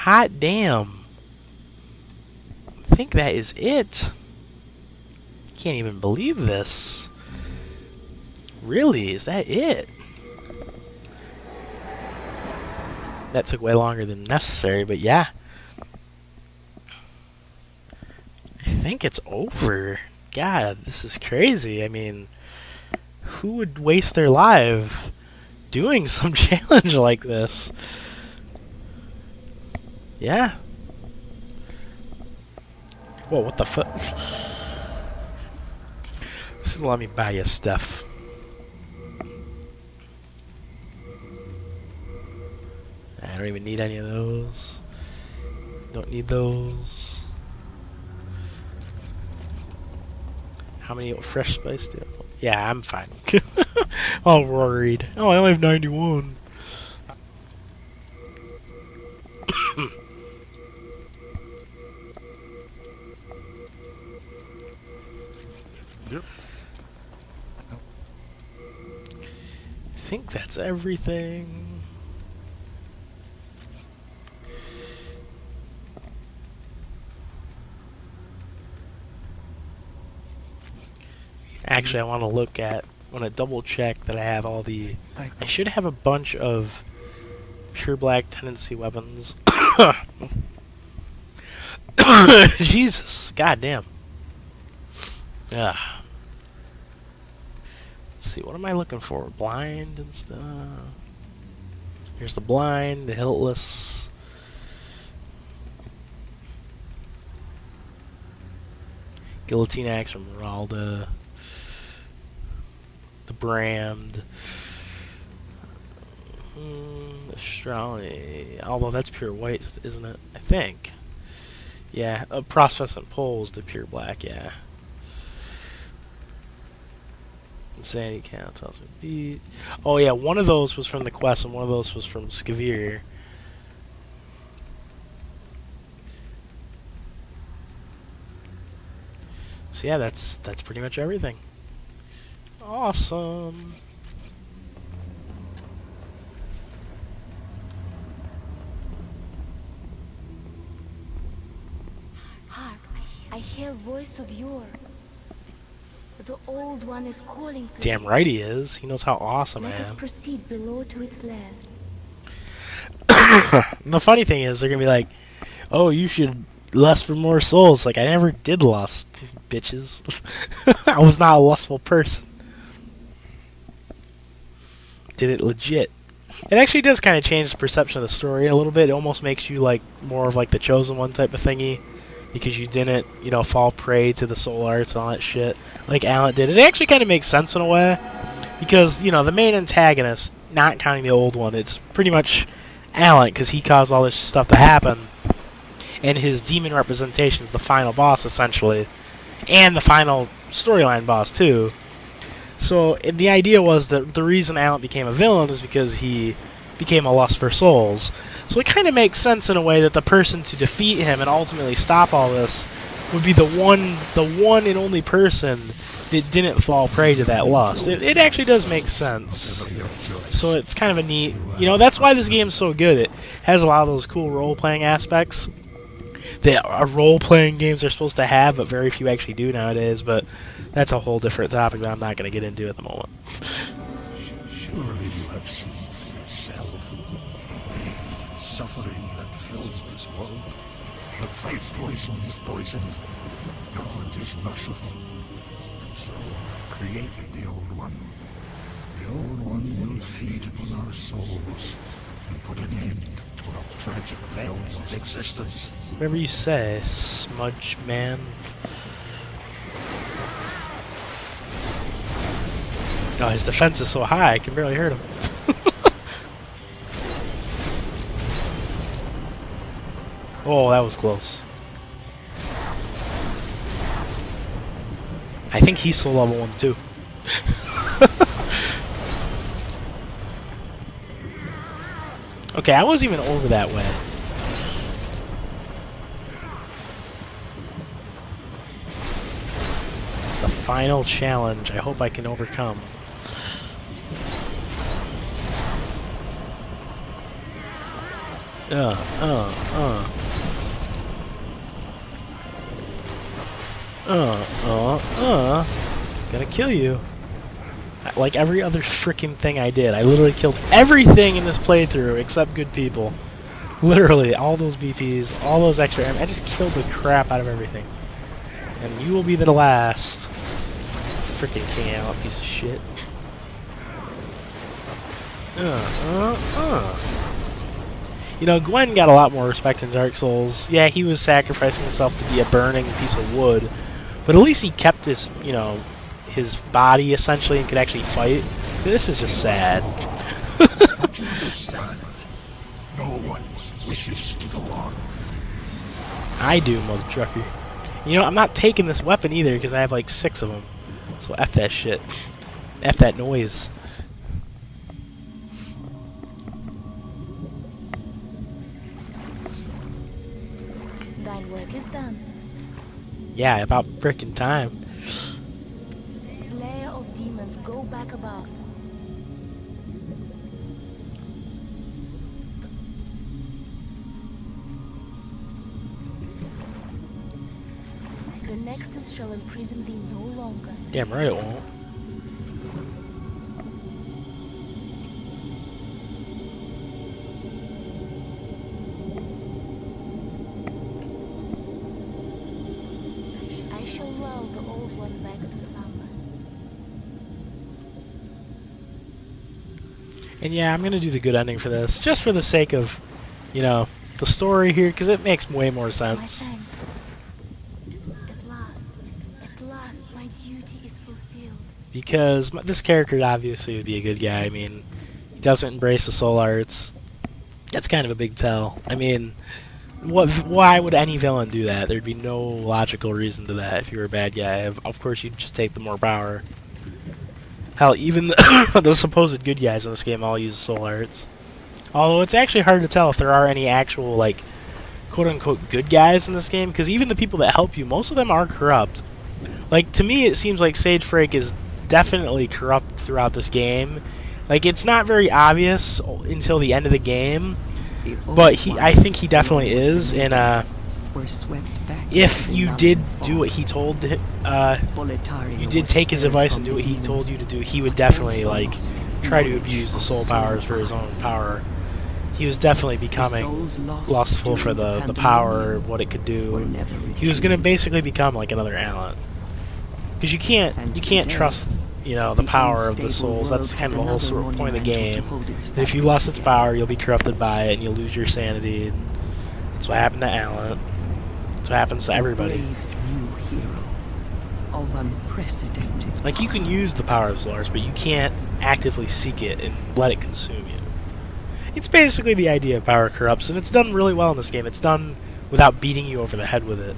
Hot damn. I think that is it. Can't even believe this. Really? Is that it? That took way longer than necessary, but yeah. I think it's over. God, this is crazy. I mean, who would waste their life doing some challenge like this? Yeah. Whoa, what the fuck? This is let me buy you stuff. I don't even need any of those. Don't need those. How many fresh spice do? Yeah, I'm fine. All worried. Oh, I only have 91. Yep. I think that's everything. Actually, I want to look at, want to double check that I have all the, I should have a bunch of PureBlackTendency weapons. Jesus, goddamn. Ugh. Let's see, what am I looking for? Blind and stuff. Here's the blind, the hiltless. Guillotine axe from Meralda. The Brammed. Australia. Although that's pure white, isn't it? I think. Yeah, Phosphorescent poles to pure black, yeah. Insanity count tells me beat. Oh yeah, one of those was from the quest and one of those was from Skavir. So yeah, that's pretty much everything. Awesome. Hark, I hear a voice of yore. The old one is calling for Damn you. right he is. He knows how awesome Let I us am. proceed below to its lair. And the funny thing is, they're gonna be like, "Oh, you should lust for more souls." Like, I never did lust, bitches. I was not a lustful person. Did it legit. It actually does kind of change the perception of the story a little bit. It almost makes you like more of like the chosen one type of thingy, because you didn't, you know, fall prey to the soul arts and all that shit like Allant did. It actually kind of makes sense in a way, because, you know, the main antagonist, not counting the old one, it's pretty much Allant, because he caused all this stuff to happen, and his demon representation is the final boss essentially, and the final storyline boss too. So the idea was that the reason Allant became a villain is because he became a lust for souls. So it kind of makes sense in a way that the person to defeat him and ultimately stop all this would be the one and only person that didn't fall prey to that lust. It actually does make sense. So it's kind of a neat, you know, that's why this game's so good. It has a lot of those cool role-playing aspects that role-playing games are supposed to have, but very few actually do nowadays. But that's a whole different topic that I'm not going to get into at the moment. Surely you have seen for yourself the suffering that fills this world. The fight poison is poisoned. God is merciful. So created the Old One. The Old One will feed upon our souls and put an end to our tragic veil of existence. Whatever you say, smudge man. Oh, his defense is so high, I can barely hurt him. Oh, that was close. I think he's soul level 1 too. Okay, I wasn't even over that way. The final challenge, I hope I can overcome. uh. Gonna kill you. Like every other freaking thing I did. I literally killed everything in this playthrough except good people. Literally, all those BPs, all those extra I just killed the crap out of everything. And you will be the last. Freaking King Allant, piece of shit. You know, Gwen got a lot more respect in Dark Souls. Yeah, he was sacrificing himself to be a burning piece of wood. But at least he kept his, you know, his body essentially and could actually fight. This is just sad. No one wishes to go on. I do, mother trucker. You know, I'm not taking this weapon either because I have like 6 of them. So F that shit. F that noise. Thine work is done. Yeah, about frickin' time. Slayer of demons, go back above. The Nexus shall imprison thee no longer. Damn right it won't. I shall lull the old one back to slumber. And yeah, I'm gonna do the good ending for this, just for the sake of, you know, the story here, because it makes way more My sense. thanks. At last, my duty is fulfilled. Because this character obviously would be a good guy. I mean, he doesn't embrace the soul arts. That's kind of a big tell. I mean, why would any villain do that? There'd be no logical reason to that if you were a bad guy. Of course, you'd just take the more power. Hell, even the supposed good guys in this game all use soul arts. Although it's actually hard to tell if there are any actual, like, quote-unquote good guys in this game, because even the people that help you, most of them are corrupt. Like, to me, it seems like Sage Frake is definitely corrupt throughout this game. Like, it's not very obvious until the end of the game, but I think he definitely is, and, if you did do what he told, you did take his advice and do what he told you to do, he would definitely, like, try to abuse the soul powers for his own power. He was definitely becoming lustful for the power, what it could do. He was going to basically become like another Allant. Because you can't trust, you know, the power of the souls. That's kind of the whole sort of point of the game. If you lust its power, you'll be corrupted by it, and you'll lose your sanity. That's what happened to Allant. That's what happens to everybody. Like, you can use the power of Solars, but you can't actively seek it and let it consume you. It's basically the idea of power corrupts, and it's done really well in this game. It's done without beating you over the head with it.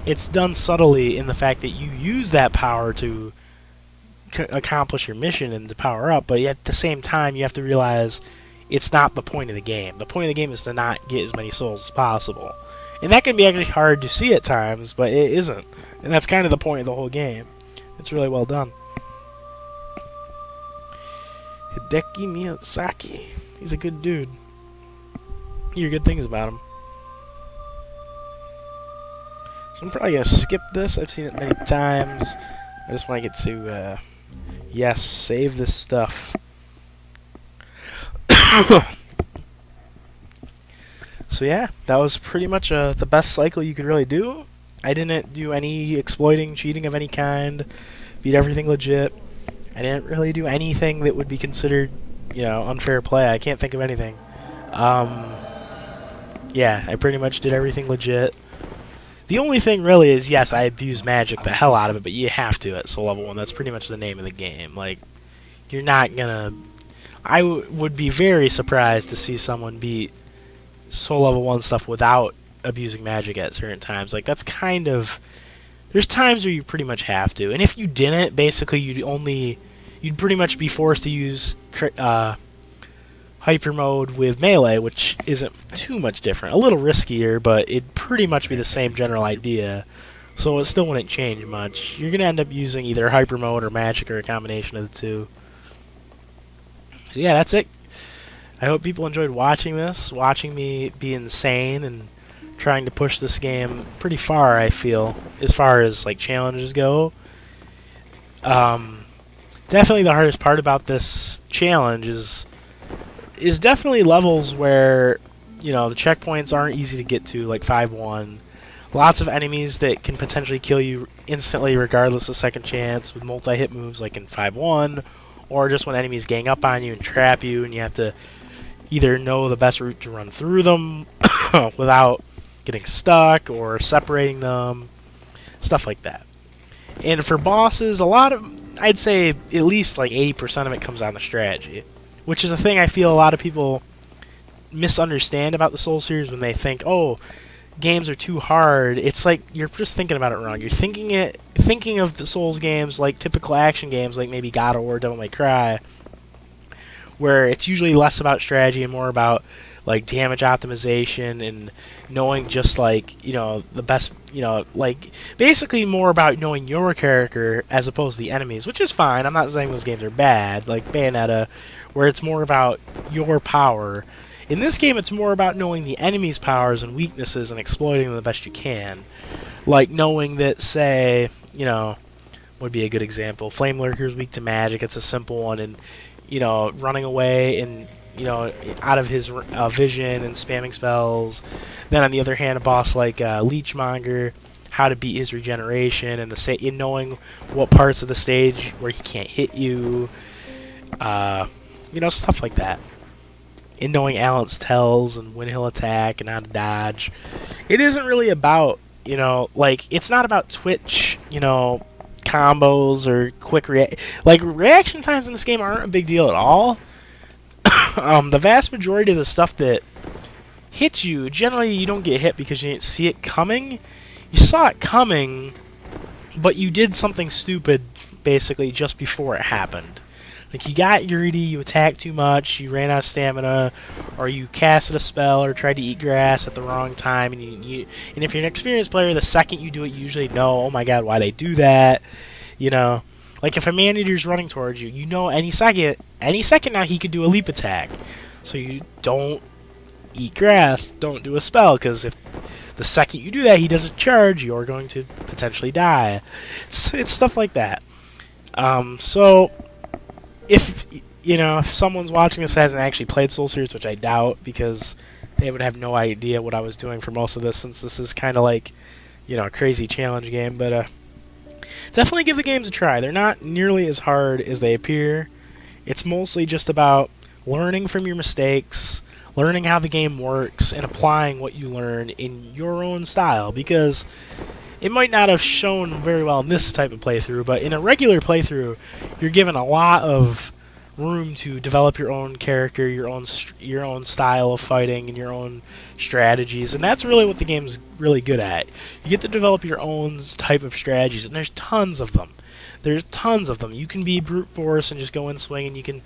It's done subtly in the fact that you use that power to accomplish your mission and to power up, but at the same time you have to realize it's not the point of the game. The point of the game is to not get as many souls as possible. And that can be actually hard to see at times, but it isn't. And that's kind of the point of the whole game. It's really well done. Hideki Miyazaki. He's a good dude. You hear good things about him. So I'm probably going to skip this. I've seen it many times. I just want to get to, yes, save this stuff. So yeah, that was pretty much the best cycle you could really do. I didn't do any exploiting, cheating of any kind. Beat everything legit. I didn't really do anything that would be considered, you know, unfair play. I can't think of anything. Yeah, I pretty much did everything legit. The only thing really is, yes, I abused magic the hell out of it, but you have to at Soul Level 1. That's pretty much the name of the game. Like, you're not gonna... I would be very surprised to see someone beat Soul Level 1 stuff without abusing magic at certain times. Like, that's kind of... There's times where you pretty much have to. And if you didn't, basically you'd pretty much be forced to use hyper mode with melee, which isn't too much different. A little riskier, but it'd pretty much be the same general idea. So it still wouldn't change much. You're going to end up using either hyper mode or magic or a combination of the two. So yeah, that's it. I I hope people enjoyed watching this, watching me be insane and trying to push this game pretty far, I feel, as far as like challenges go. Definitely the hardest part about this challenge is definitely levels where, you know, the checkpoints aren't easy to get to, like 5-1. Lots of enemies that can potentially kill you instantly regardless of second chance with multi-hit moves like in 5-1, or just when enemies gang up on you and trap you and you have to either know the best route to run through them without getting stuck or separating them, stuff like that. And for bosses, a lot of, I'd say at least like 80% of it comes down to strategy, which is a thing I feel a lot of people misunderstand about the Souls series when they think, oh, games are too hard. It's like you're just thinking about it wrong. You're thinking of the Souls games like typical action games like maybe God of War, Devil May Cry, where it's usually less about strategy and more about like damage optimization and knowing just like, you know, the best, you know, like basically more about knowing your character as opposed to the enemies, which is fine. I'm not saying those games are bad, like Bayonetta, where it's more about your power. In this game, it's more about knowing the enemy's powers and weaknesses and exploiting them the best you can. Like knowing that, say, you know, would be a good example. Flame Lurker is weak to magic. It's a simple one, and you know, running away and, you know, out of his vision and spamming spells. Then on the other hand, a boss like Leechmonger, how to beat his regeneration and in knowing what parts of the stage where he can't hit you, you know, stuff like that. In knowing Allant's tells and when he'll attack and how to dodge. It isn't really about, you know, like, it's not about Twitch, you know, combos or quick reaction times in this game aren't a big deal at all. The vast majority of the stuff that hits you, generally you don't get hit because you didn't see it coming. You saw it coming, but you did something stupid basically just before it happened. Like, you got greedy, you attacked too much, you ran out of stamina, or you casted a spell or tried to eat grass at the wrong time, and and if you're an experienced player, the second you do it, you usually know, oh my god, why'd I do that? You know, like if a man-eater's running towards you, you know any second now he could do a leap attack. So you don't eat grass, don't do a spell, because if the second you do that, he doesn't charge, you're going to potentially die. It's stuff like that. So if, you know, if someone's watching this hasn't actually played Soul Series, which I doubt, because they would have no idea what I was doing for most of this, since this is kind of like, you know, a crazy challenge game, but definitely give the games a try. They're not nearly as hard as they appear. It's mostly just about learning from your mistakes, learning how the game works, and applying what you learn in your own style, because it might not have shown very well in this type of playthrough, but in a regular playthrough, you're given a lot of room to develop your own character, your own style of fighting, and your own strategies, and that's really what the game's really good at. You get to develop your own type of strategies, and there's tons of them. There's tons of them. You can be brute force and just go in swinging. You can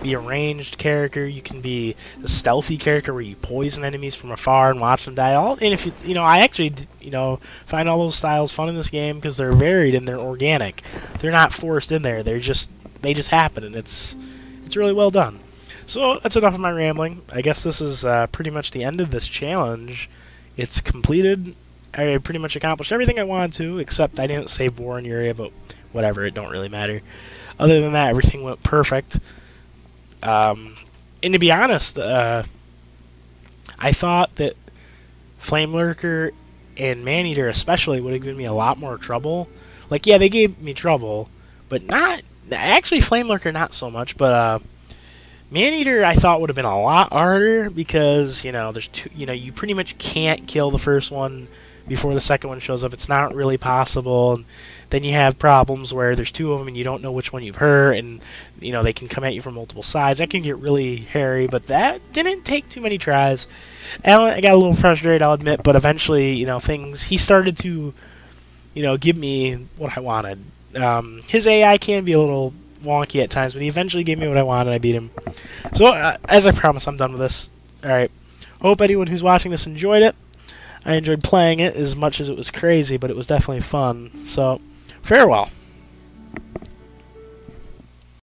be a ranged character. You can be a stealthy character where you poison enemies from afar and watch them die. And if you know, I actually, you know, find all those styles fun in this game because they're varied and they're organic. They're not forced in there. They just happen, and it's really well done. So that's enough of my rambling. I guess this is pretty much the end of this challenge. It's completed. I pretty much accomplished everything I wanted to, except I didn't save war in your area, but whatever, it don't really matter. Other than that, everything went perfect. And to be honest, I thought that Flame Lurker and Maneater especially would have given me a lot more trouble. Like, yeah, they gave me trouble, but not... Actually, Flame Lurker not so much, but Maneater I thought would have been a lot harder because, you know, there's two... You know, you pretty much can't kill the first one before the second one shows up. It's not really possible. And then you have problems where there's two of them and you don't know which one you've hurt, and you know they can come at you from multiple sides. That can get really hairy, but that didn't take too many tries. Allant, I got a little frustrated, I'll admit, but eventually, you know, he started to, you know, give me what I wanted. His AI can be a little wonky at times, but he eventually gave me what I wanted. I beat him. So as I promised, I'm done with this. All right. Hope anyone who's watching this enjoyed it. I enjoyed playing it as much as it was crazy, but it was definitely fun. So, farewell.